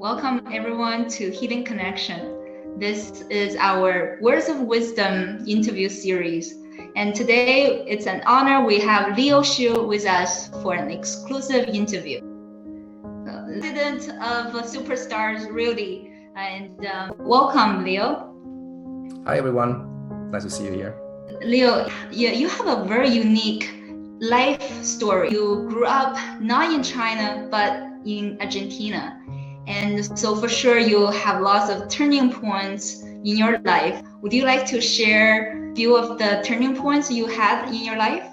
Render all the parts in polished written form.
Welcome everyone to Healing Connection. This is our Words of Wisdom interview series. And today it's an honor we have Shiu with us for an exclusive interview. President of Superstars, really. And welcome, Leo. Hi everyone, nice to see you here. Leo, you have a very unique life story. You grew up not in China, but in Argentina. And so for sure you have lots of turning points in your life. Would you like to share a few of the turning points you had in your life?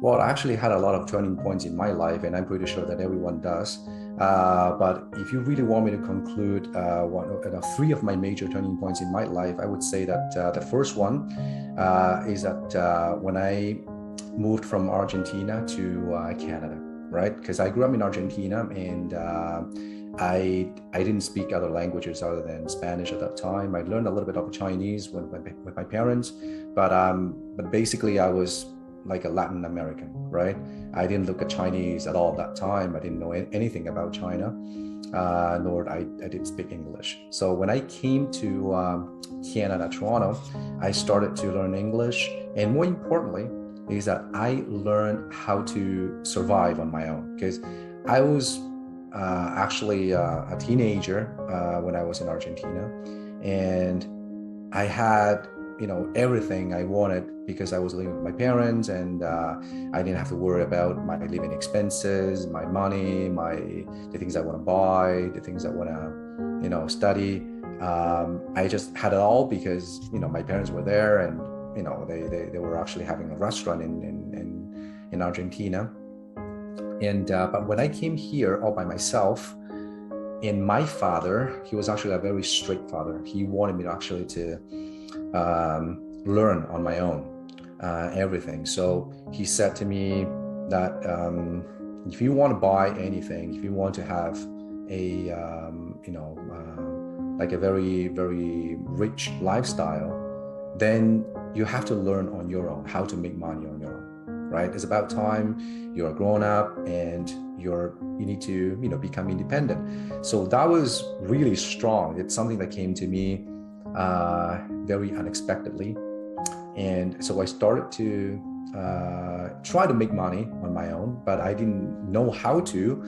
Well, I actually had a lot of turning points in my life, and I'm pretty sure that everyone does. But if you really want me to conclude three of my major turning points in my life, I would say that the first one is that when I moved from Argentina to Canada, right? Because I grew up in Argentina, and I didn't speak other languages other than Spanish at that time. I learned a little bit of Chinese with my parents, but basically I was like a Latin American, right? I didn't look at Chinese at all at that time. I didn't know anything about China, nor I didn't speak English. So when I came to Canada, Toronto, I started to learn English, and more importantly is that I learned how to survive on my own, because I was actually a teenager when I was in Argentina, and I had everything I wanted because I was living with my parents, and I didn't have to worry about my living expenses, my money, the things I want to buy, the things I want to study. I just had it all because my parents were there, and they were actually having a restaurant in Argentina. And but when I came here all by myself, and my father, he was actually a very strict father. He wanted me to actually learn on my own everything. So he said to me that if you want to buy anything, if you want to have a like a very, very rich lifestyle, then you have to learn on your own how to make money on your own, right? It's about time you're grown up and you need to become independent. So that was really strong. It's something that came to me very unexpectedly, and so I started to try to make money on my own, but I didn't know how to.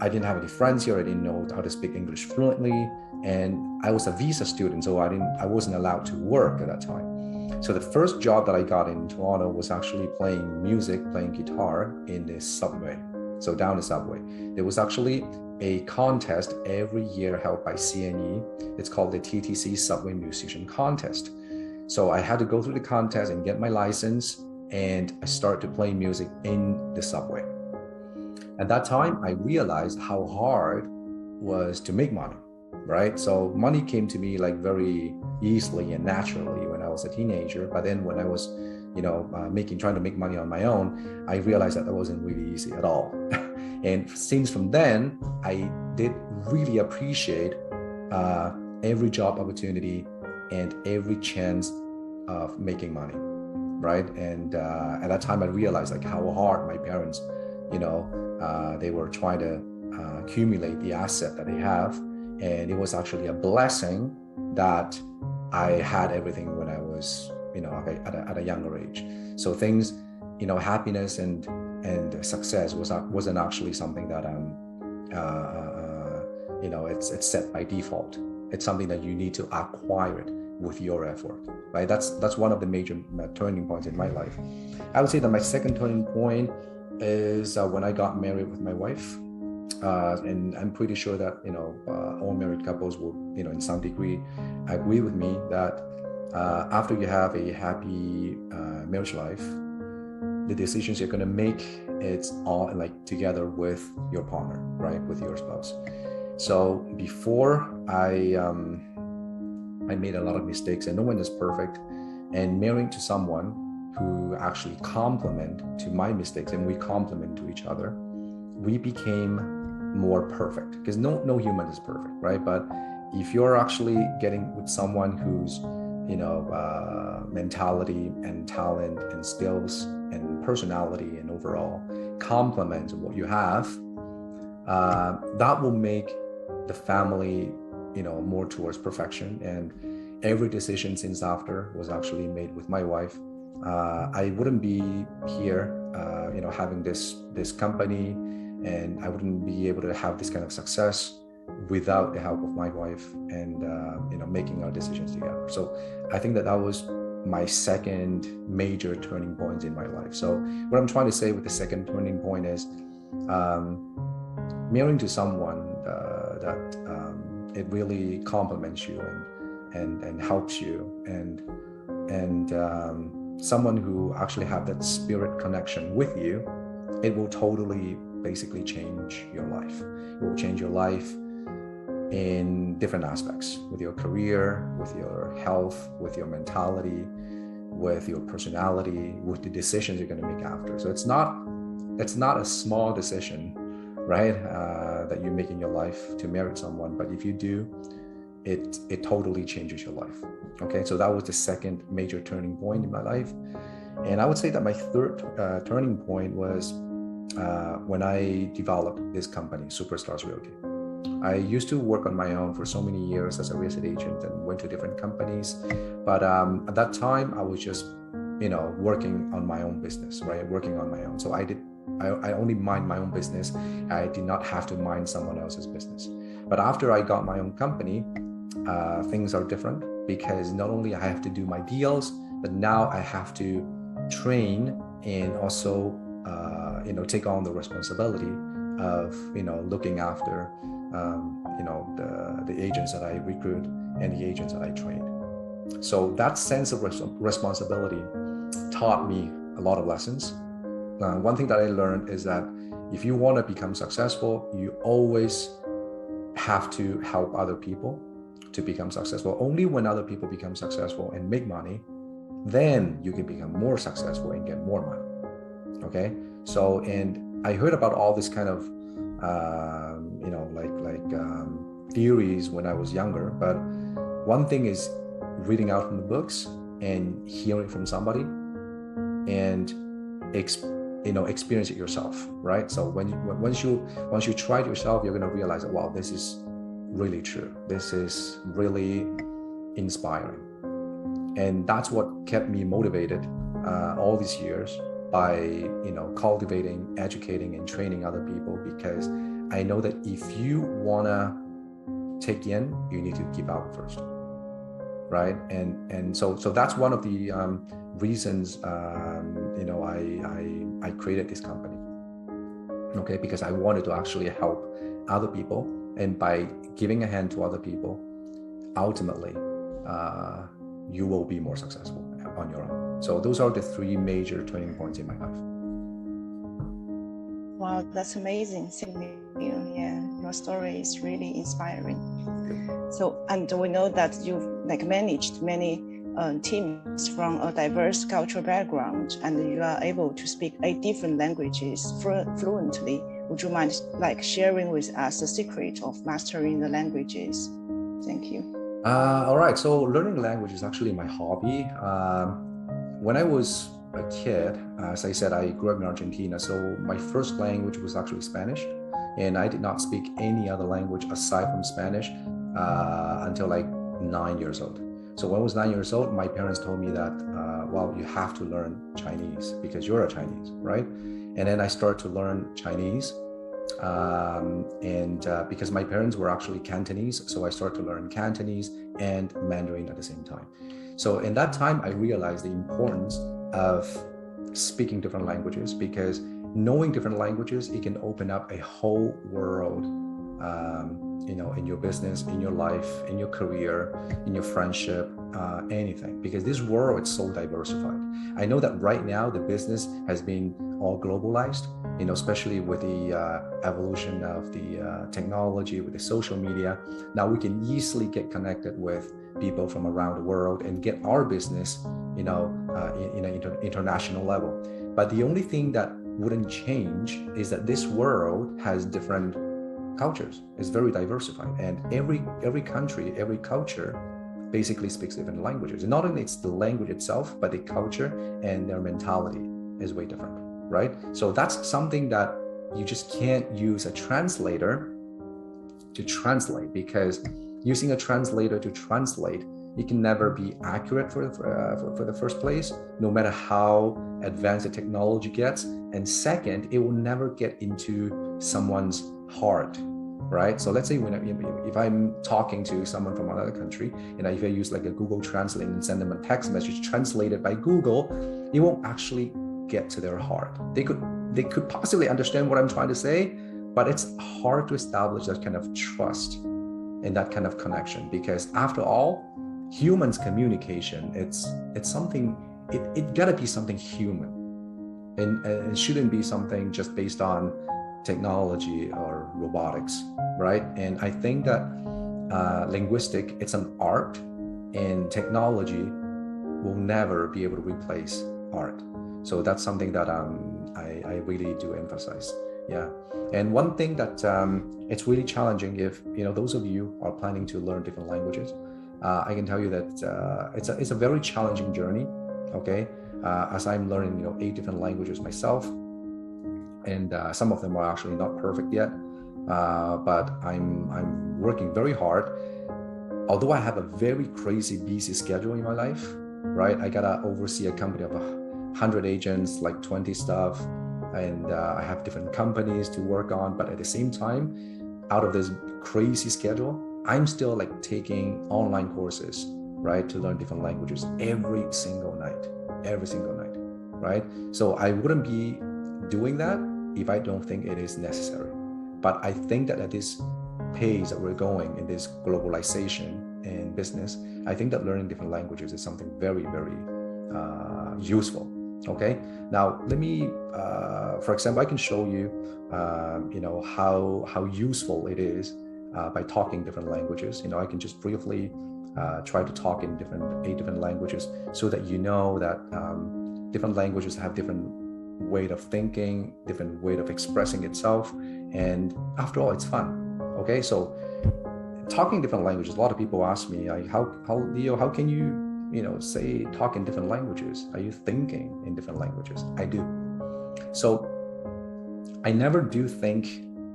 I didn't have any friends here. I didn't know how to speak English fluently, and I was a visa student, so I wasn't allowed to work at that time. So the first job that I got in Toronto was actually playing music, playing guitar in the subway. So down the subway, there was actually a contest every year held by CNE. It's called the TTC Subway Musician Contest. So I had to go through the contest and get my license, and I started to play music in the subway. At that time, I realized how hard was to make money, right? So money came to me like very easily and naturally when I was a teenager. But then when I was, trying to make money on my own, I realized that wasn't really easy at all. And since from then, I did really appreciate every job opportunity and every chance of making money, right? And at that time, I realized like how hard my parents, they were trying to accumulate the asset that they have. And it was actually a blessing that I had everything when I was, at a younger age. So things, happiness and success wasn't actually something that it's set by default. It's something that you need to acquire it with your effort, right? That's one of the major turning points in my life. I would say that my second turning point is when I got married with my wife. And I'm pretty sure that all married couples will in some degree agree with me that after you have a happy marriage life, the decisions you're going to make, it's all like together with your partner, right, with your spouse. So before I made a lot of mistakes, and no one is perfect, and marrying to someone who actually complement to my mistakes and we complement to each other, we became more perfect, because no human is perfect, right? But if you're actually getting with someone whose mentality and talent and skills and personality and overall complements what you have, that will make the family, more towards perfection. And every decision since after was actually made with my wife. I wouldn't be here, having this company, and I wouldn't be able to have this kind of success without the help of my wife and making our decisions together. So I think that was my second major turning point in my life. So what I'm trying to say with the second turning point is marrying to someone that it really complements you and helps you, and someone who actually have that spirit connection with you, it will totally basically change your life. It will change your life in different aspects, with your career, with your health, with your mentality, with your personality, with the decisions you're going to make after. So it's not a small decision, right, that you make in your life to marry someone, but if you do, it totally changes your life. Okay, so that was the second major turning point in my life. And I would say that my third turning point was when I developed this company, Superstars Realty. I used to work on my own for so many years as a real estate agent and went to different companies. But at that time, I was just, working on my own business, right? Working on my own. So I only mind my own business. I did not have to mind someone else's business. But after I got my own company, things are different, because not only I have to do my deals, but now I have to train and also, take on the responsibility of, looking after the agents that I recruit and the agents that I train. So that sense of responsibility taught me a lot of lessons. One thing that I learned is that if you want to become successful, you always have to help other people to become successful. Only when other people become successful and make money, then you can become more successful and get more money. Okay, so, and I heard about all this kind of theories when I was younger, but one thing is reading out from the books and hearing from somebody and experience it yourself, right? So once you try it yourself, you're going to realize that, wow, this is really true. This is really inspiring. And that's what kept me motivated all these years by cultivating, educating, and training other people, because I know that if you want to take in, you need to give out first, right? And so that's one of the reasons I created this company. Okay, because I wanted to actually help other people, and by giving a hand to other people, ultimately you will be more successful on your own. So those are the three major turning points in my life. Wow, that's amazing. Yeah, your story is really inspiring. So, and we know that you've managed many teams from a diverse cultural background, and you are able to speak 8 different languages fluently. Would you mind sharing with us the secret of mastering the languages? Thank you. All right, so learning language is actually my hobby. When I was a kid, as I said, I grew up in Argentina, so my first language was actually Spanish, and I did not speak any other language aside from Spanish until 9 years old. So when I was 9 years old, my parents told me that, well, you have to learn Chinese because you're a Chinese, right? And then I started to learn Chinese. Because my parents were actually Cantonese, so I started to learn Cantonese and Mandarin at the same time. So in that time, I realized the importance of speaking different languages, because knowing different languages, it can open up a whole world, in your business, in your life, in your career, in your friendship, anything, because this world is so diversified. I know that right now the business has been all globalized, especially with the evolution of the technology, with the social media. Now we can easily get connected with people from around the world and get our business, in an international level. But the only thing that wouldn't change is that this world has different cultures. It's very diversified, and every country, every culture basically speaks different languages. And not only it's the language itself, but the culture and their mentality is way different, right? So that's something that you just can't use a translator to translate, because using a translator to translate, it can never be accurate for the first place, no matter how advanced the technology gets. And second, it will never get into someone's heart, right? So let's say if I'm talking to someone from another country, and if I use like a Google Translate and send them a text message translated by Google, it won't actually get to their heart. They could possibly understand what I'm trying to say, but it's hard to establish that kind of trust and that kind of connection, because after all, humans communication, it's something, it gotta be something human, and it shouldn't be something just based on technology or robotics, right? And I think that linguistic, it's an art, and technology will never be able to replace art. So that's something that I really do emphasize. Yeah. And one thing that it's really challenging, if those of you are planning to learn different languages, I can tell you that it's a very challenging journey. Okay, as I'm learning 8 different languages myself, and some of them are actually not perfect yet, but I'm working very hard. Although I have a very crazy busy schedule in my life, right? I gotta oversee a company of 100 agents, like 20 staff, and I have different companies to work on. But at the same time, out of this crazy schedule, I'm still like taking online courses, right, to learn different languages every single night, right? So I wouldn't be doing that if I don't think it is necessary. But I think that at this pace that we're going in this globalization and business, I think that learning different languages is something very, very useful. Okay, now let me, for example, I can show you, how useful it is by talking different languages. I can just briefly try to talk in 8 different languages, so that that different languages have different way of thinking, different way of expressing itself, and after all, it's fun. Okay, so talking different languages, a lot of people ask me, how Leo, how can you say talk in different languages? Are you thinking in different languages? I do. So I never do think,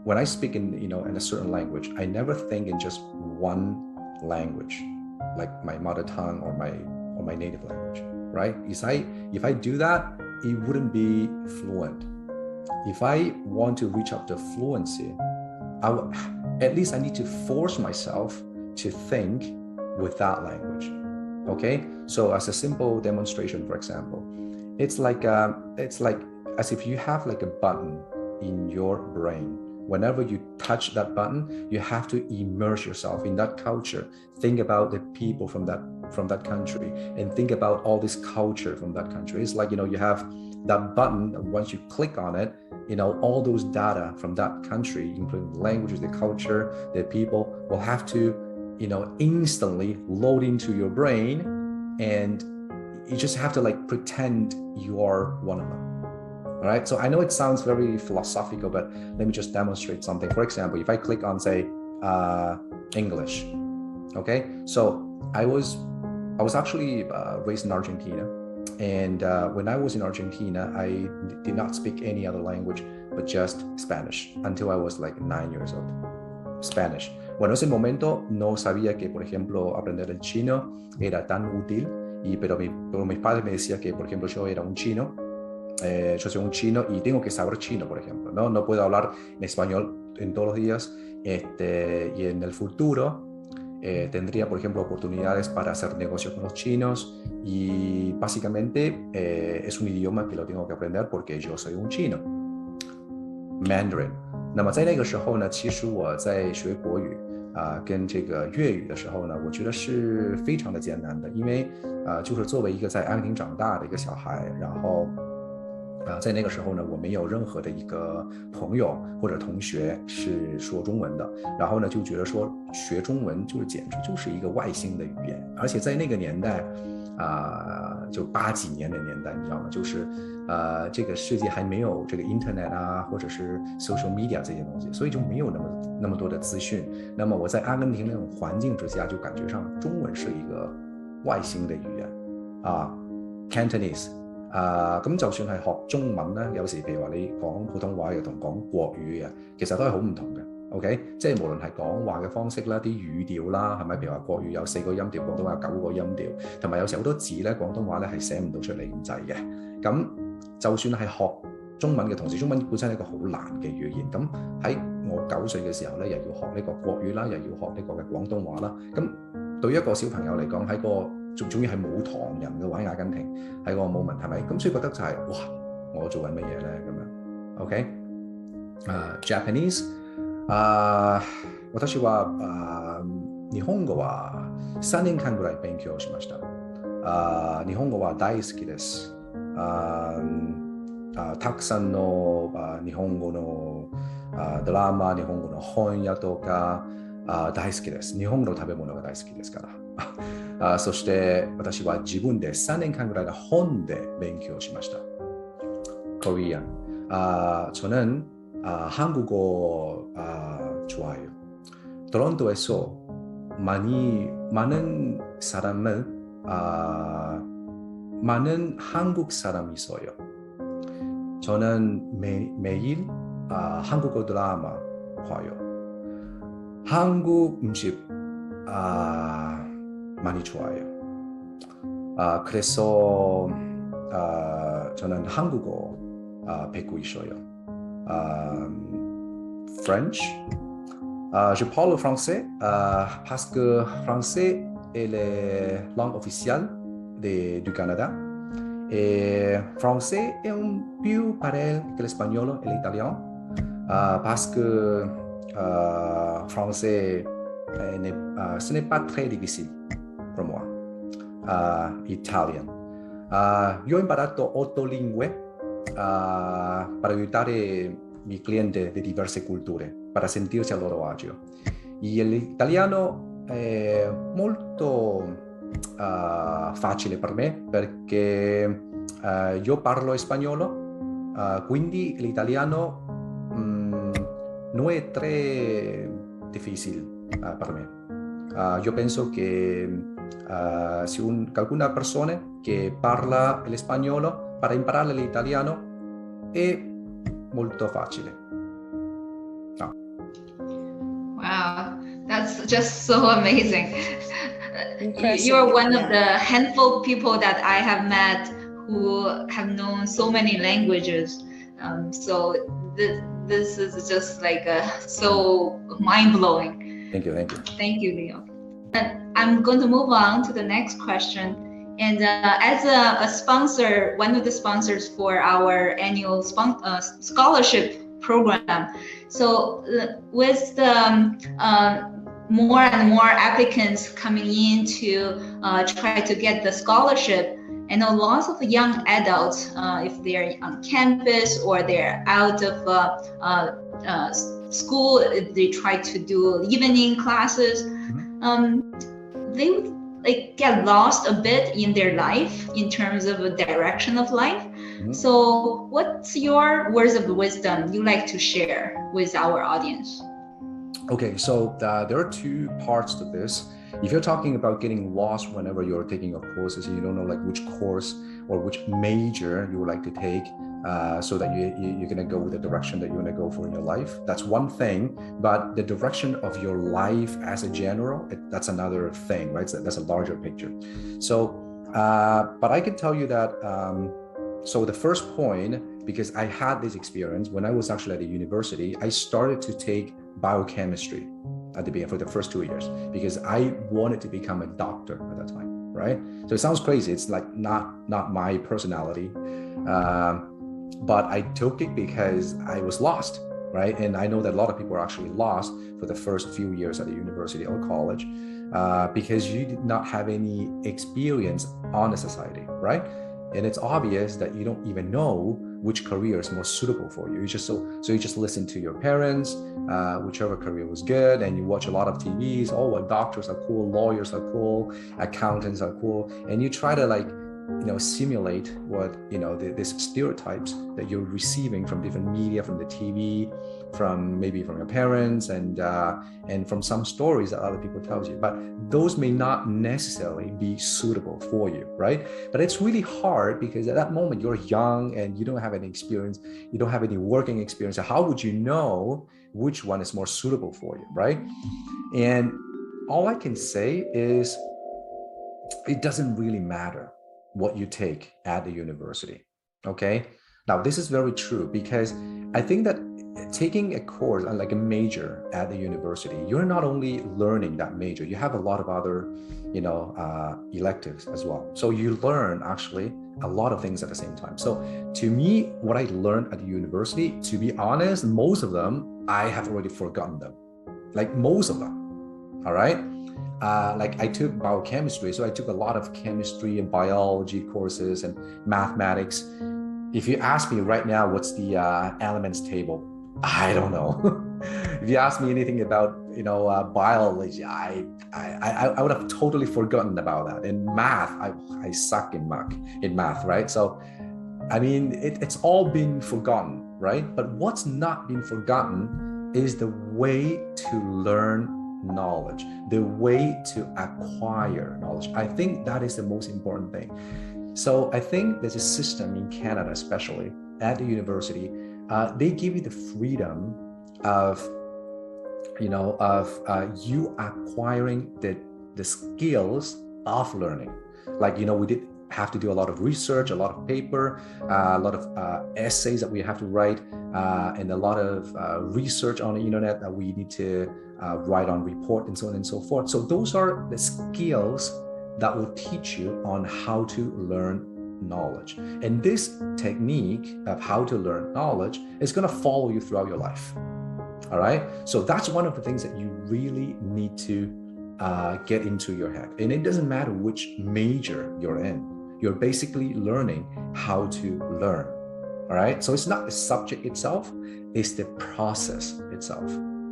when I speak in in a certain language, I never think in just one language, like my mother tongue or my native language, right? If I do that, it wouldn't be fluent. If I want to reach up to fluency, at least I need to force myself to think with that language. Okay, so as a simple demonstration, for example, it's like as if you have like a button in your brain. Whenever you touch that button, you have to immerse yourself in that culture. Think about the people from that country, and think about all this culture from that country. It's like you have that button. Once you click on it, all those data from that country, including the languages, the culture, the people, will have to instantly load into your brain, and you just have to like pretend you are one of them. All right, so I know it sounds very philosophical, but let me just demonstrate something. For example, if I click on, say, English, okay, so I was actually raised in Argentina, and when I was in Argentina, I did not speak any other language but just Spanish until I was like 9 years old. Spanish. Bueno, en ese momento no sabía que, por ejemplo, aprender el chino era tan útil, pero mis padres me decían que, por ejemplo, yo era un chino, yo soy un chino y tengo que saber chino, por ejemplo, ¿no? No puedo hablar en español en todos los días, y en el futuro tendría, por ejemplo, oportunidades para hacer negocios con los chinos, y básicamente es un idioma que lo tengo que aprender porque yo soy un chino. Mandarin. 那么在那个时候呢，其实我在学国语跟这个粤语的时候呢，我觉得是非常的艰难的，因为就是作为一个在阿根廷长大的一个小孩，然后在那个时候呢，我没有任何的一个朋友或者同学是说中文的，然后呢就觉得说学中文简直就是一个外星的语言，而且在那个年代就80几年的年代，你知道吗？就是这个世界还没有这个 internet 啊，或者是 social media 这些东西，所以就没有那么多的资讯。那麼我在阿根廷那種環境之下，就感覺上中文是一個外星的語言Cantonese 咁就算係學中文咧，有時譬如話你講普通話嘅同講國語嘅，其實都係好唔同嘅。OK， 即係無論係講話嘅方式啦、啲語調啦，係咪？譬如話國語有4個音調，廣東話有9個音調，同埋有時好多字咧，廣東話咧係寫唔到出嚟咁滯嘅。咁就算係學中文嘅同時，中文本身係一個好難嘅語言。咁喺我9歲嘅時候咧，又要學呢個國語啦，又要學呢個嘅廣東話啦。咁對一個小朋友嚟講，喺個仲要係冇唐人嘅話，阿根廷喺個 moment 係咪？咁所以覺得就係、哇，我做緊乜嘢咧？咁樣 OK， Japanese。私は日本語は3年間ぐらい勉強しました。日本語は大好きです。たくさんの日本語のドラマ、日本語の本屋とか大好きです。日本の食べ物が大好きですから。そして私は自分で3年間ぐらいの本で勉強しました。Korean. 저는 한국어 좋아해요. 토론토에서 많은 한국 사람이 있어요. 저는 매일 한국어 드라마 봐요. 한국 음식 많이 좋아해요. 그래서 저는 한국어 배우고 있어요. French. Je parle français parce que français est la langue officielle du Canada. Et français est un peu pareil que l'espagnol et l'italien parce que français ce n'est pas très difficile pour moi. Italien. Yo he imparato 8 lingue para aiutare i clienti di diverse culture, per sentirsi a loro agio. L'italiano è molto facile per me perché io parlo spagnolo, quindi l'italiano non è très difficile per me. Io penso che se qualcuna persona che parla spagnolo per imparare l'italiano è molto facile. Wow, that's just so amazing. Impressive. You are one of the handful of people that I have met who have known so many languages. So this is just like so mind-blowing. Thank you. Thank you, Leo. And I'm going to move on to the next question. And as a sponsor, one of the sponsors for our annual scholarship program, so with the more and more applicants coming in to try to get the scholarship, I know lots of young adults, if they're on campus or they're out of school, they try to do evening classes, they would get lost a bit in their life in terms of a direction of life. So what's your words of wisdom you like to share with our audience? Okay, so there are 2 parts to this. If you're talking about getting lost whenever you're taking your courses and you don't know like which course or which major you would like to take, so that you're going to go with the direction that you want to go for in your life, that's one thing. But the direction of your life as a general, that's another thing, right? So that's a larger picture. So, but I can tell you that, so the first point, because I had this experience when I was actually at the university, I started to take biochemistry at the beginning for the first 2 years because I wanted to become a doctor at that time, right? So it sounds crazy. It's like not my personality. But I took it because I was lost, right? And I know that a lot of people are actually lost for the first few years at the university or college because you did not have any experience on the society, right? And it's obvious that you don't even know which career is most suitable for you. You just listen to your parents, whichever career was good, and you watch a lot of TVs. Oh, well, doctors are cool, lawyers are cool, accountants are cool, and you try to simulate what these stereotypes that you're receiving from different media, from the TV, from maybe from your parents and from some stories that other people tell you, but those may not necessarily be suitable for you, right? But it's really hard because at that moment you're young and you don't have any experience, you don't have any working experience. So how would you know which one is more suitable for you, right? And all I can say is it doesn't really matter what you take at the university, okay? Now, this is very true because I think that taking a course, like a major at the university, you're not only learning that major, you have a lot of other, electives as well. So you learn actually a lot of things at the same time. So to me, what I learned at the university, to be honest, most of them, I have already forgotten them, like most of them, all right? Like I took biochemistry, so I took a lot of chemistry and biology courses and mathematics. If you ask me right now, what's the elements table? I don't know. If you ask me anything about, biology, I would have totally forgotten about that. In math, I suck in math, right? So, I mean, it's all been forgotten, right? But what's not been forgotten is the way to learn knowledge, the way to acquire knowledge. I think that is the most important thing. So I think there's a system in Canada, especially at the university, they give you the freedom of, you acquiring the skills of learning. Like, we did have to do a lot of research, a lot of paper, a lot of essays that we have to write, and a lot of research on the internet that we need to write on report and so on and so forth. So those are the skills that will teach you on how to learn knowledge. And this technique of how to learn knowledge is going to follow you throughout your life. All right. So that's one of the things that you really need to get into your head. And it doesn't matter which major you're in. You're basically learning how to learn. All right. So it's not the subject itself, it's the process itself.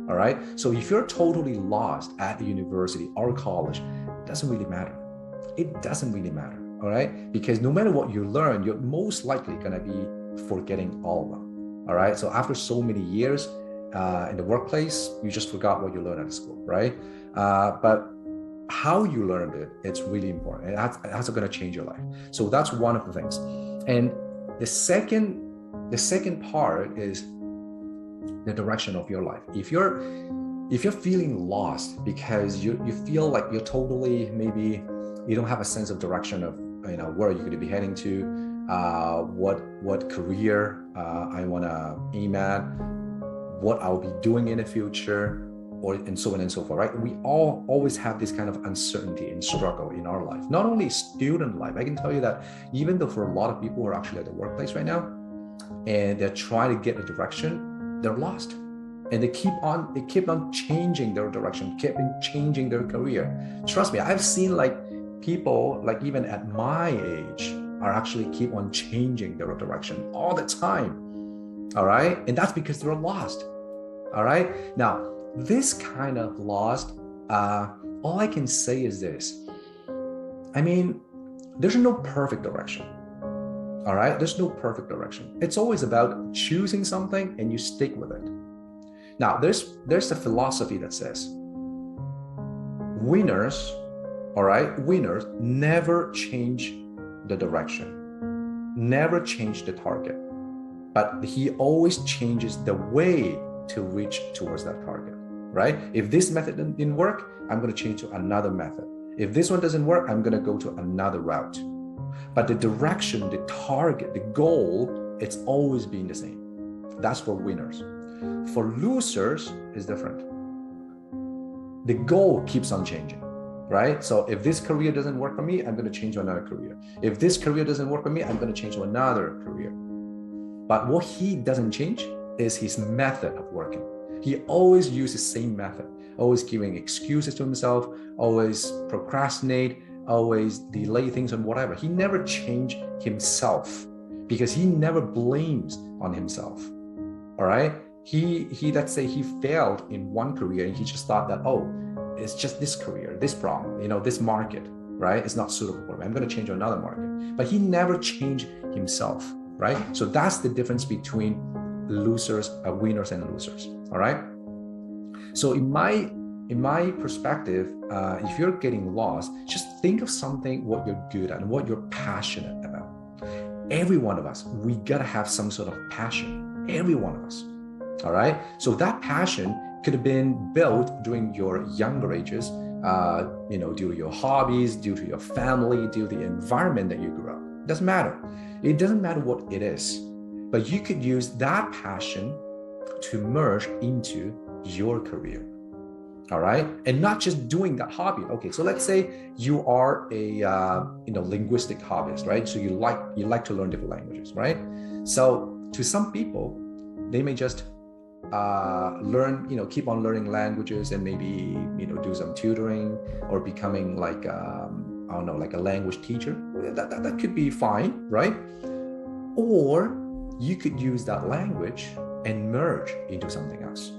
All right. So if you're totally lost at the university or college, it doesn't really matter. It doesn't really matter. All right. Because no matter what you learn, you're most likely going to be forgetting all of them. All right. So after so many years in the workplace, you just forgot what you learned at school. Right. But how you learned it, it's really important. And that's going to change your life. So that's one of the things. And the second part is the direction of your life. If you're feeling lost because you feel like you're totally, maybe you don't have a sense of direction of where you're going to be heading to, what career I want to aim at, what I'll be doing in the future, and so on and so forth, right? We all always have this kind of uncertainty and struggle in our life, not only student life. I can tell you that even though for a lot of people who are actually at the workplace right now and they're trying to get a direction, they're lost. And they keep on changing their direction, keep on changing their career. Trust me, I've seen like people, like even at my age, are actually keep on changing their direction all the time. All right. And that's because they're lost. All right. Now, this kind of lost, all I can say is this. I mean, there's no perfect direction. All right. There's no perfect direction. It's always about choosing something and you stick with it. Now, there's a philosophy that says winners, all right, winners never change the direction, never change the target, but he always changes the way to reach towards that target, right? If this method didn't work, I'm going to change to another method. If this one doesn't work, I'm going to go to another route. But the direction, the target, the goal, it's always been the same. That's for winners. For losers, it's different. The goal keeps on changing, right? So if this career doesn't work for me, I'm going to change to another career. If this career doesn't work for me, I'm going to change to another career. But what he doesn't change is his method of working. He always uses the same method, always giving excuses to himself, always procrastinate, always delay things and whatever. He never changed himself because he never blames on himself. All right. He let's say he failed in one career and he just thought that, oh, it's just this career, this problem, this market, right? It's not suitable for me. I'm going to change to another market. But he never changed himself, right? So that's the difference between winners and losers. All right. So in my perspective, if you're getting lost, just think of something what you're good at and what you're passionate about. Every one of us, we gotta have some sort of passion. Every one of us. All right. So that passion could have been built during your younger ages, due to your hobbies, due to your family, due to the environment that you grew up. Doesn't matter. It doesn't matter what it is, but you could use that passion to merge into your career. All right. And not just doing that hobby. Okay. So let's say you are a, linguistic hobbyist, right? So you like to learn different languages, right? So to some people, they may just keep on learning languages and maybe, do some tutoring or becoming like, like a language teacher. That could be fine, right? Or you could use that language and merge into something else,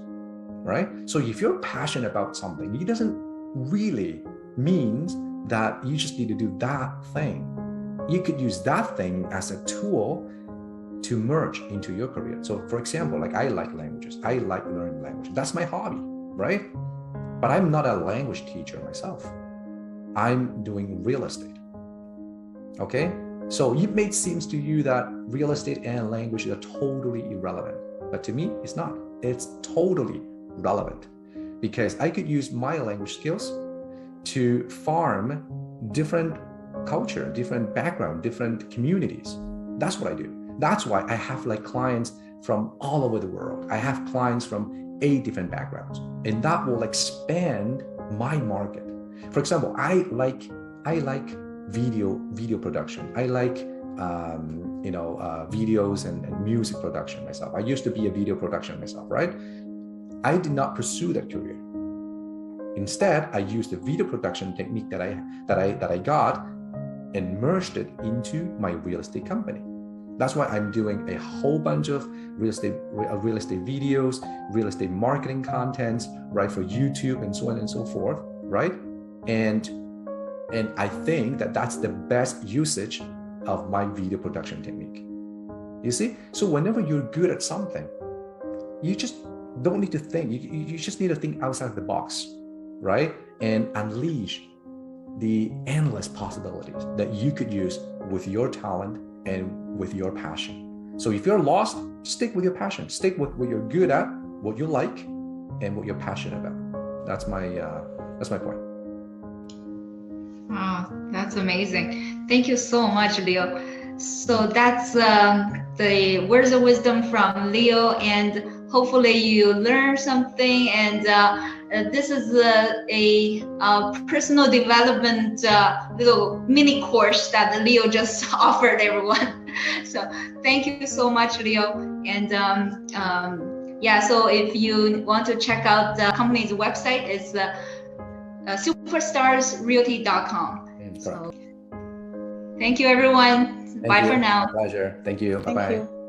right? So if you're passionate about something, it doesn't really mean that you just need to do that thing. You could use that thing as a tool to merge into your career. So for example, like I like languages. I like learning language. That's my hobby, right? But I'm not a language teacher myself. I'm doing real estate. Okay? So it may seem to you that real estate and language are totally irrelevant. But to me, it's not. It's totally relevant because I could use my language skills to farm different culture, different background, different communities. That's what I do. That's why I have like clients from all over the world. I have clients from 8 different backgrounds, and that will expand my market. For example, I like video production. I like videos and music production myself. I used to be a video production myself, right? I did not pursue that career. Instead, I used the video production technique that I got and merged it into my real estate company. That's why I'm doing a whole bunch of real estate videos, real estate marketing contents, right, for YouTube and so on and so forth, right? And I think that that's the best usage of my video production technique. You see? So whenever you're good at something, you just don't need to think. You just need to think outside the box, right? And unleash the endless possibilities that you could use with your talent and with your passion. So if you're lost, stick with your passion. Stick with what you're good at, what you like, and what you're passionate about. That's my point. Wow, that's amazing. Thank you so much, Leo. So that's the words of wisdom from Leo, and hopefully you learn something. And this is a personal development little mini course that Leo just offered everyone. So thank you so much, Leo. And so if you want to check out the company's website, it's superstarsrealty.com. So thank you, everyone. Bye for now. Pleasure. Thank you. Bye-bye.